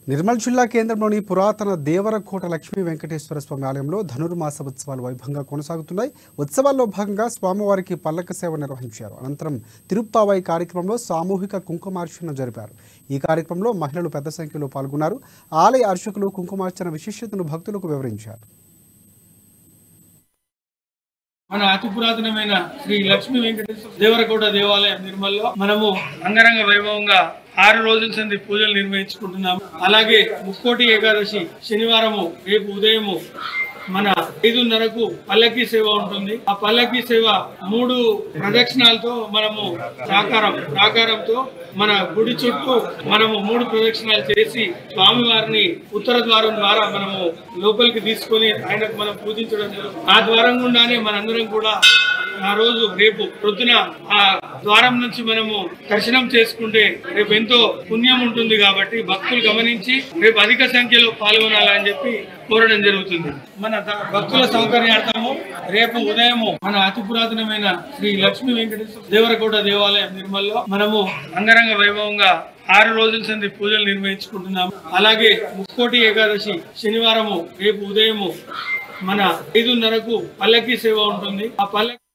నిర్మల్ జిల్లా కేంద్రంలోని పురాతన దేవరకోట లక్ష్మీ వెంకటేశ్వర స్వామి ఆలయంలో ధనుర్మాస ఉత్సవాలు వైభవంగా కొనసాగుతున్నాయి. ఉత్సవాల్లో భాగంగా స్వామివారికి పల్లక సేవ నిర్వహించారు. అనంతరం తిరుప్పావై కార్యక్రమంలో సామూహిక కుంకుమార్చన జరిపారు. ఈ కార్యక్రమంలో మహిళలు పెద్ద సంఖ్యలో పాల్గొన్నారు. ఆలయ అర్చకులు కుంకుమార్చన విశిష్టతను భక్తులకు వివరించారు. మన అతి పురాతనమైన శ్రీ లక్ష్మీ వెంకటేశ్వర దేవరకోట దేవాలయం నిర్మల్లో మనము అంగరంగ వైభవంగా 6 రోజుల సంది పూజలు నిర్వహించుకుంటున్నాము. అలాగే ముక్కోటి ఏకాదశి శనివారము రేపు ఉదయము మన 5:30కు పల్లకీ సేవ ఉంటుంది. ఆ పల్లకీ సేవ 3 ప్రదక్షిణాలతో మనము ప్రాకారంతో మన గుడి చుట్టూ మనము 3 ప్రదక్షిణాలు చేసి స్వామివారిని ఉత్తర ద్వారం ద్వారా మనము లోపలికి తీసుకొని ఆయనకు మనం పూజించడం జరుగుతుంది. ఆ ద్వారం గుండానే మనందరం కూడా ఆ రోజు రేపు ప్రొద్దున ఆ ద్వారం నుంచి మనము దర్శనం చేసుకుంటే రేపు ఎంతో పుణ్యం ఉంటుంది. కాబట్టి భక్తులు గమనించి రేపు అధిక సంఖ్యలో పాల్గొనాలని చెప్పి కోరడం జరుగుతుంది. మన భక్తుల సౌకర్యార్థము రేపు ఉదయము మన అతి పురాతనమైన శ్రీ లక్ష్మీ వెంకటేశ్వర దేవరకోట దేవాలయం నిర్మల్లో మనము అంగరంగ వైభవంగా 6 రోజుల సంది పూజలు నిర్వహించుకుంటున్నాము. అలాగే ముక్కోటి ఏకాదశి శనివారము రేపు ఉదయము మన 5:30కు పల్లకీ సేవ ఉంటుంది. ఆ పల్లకి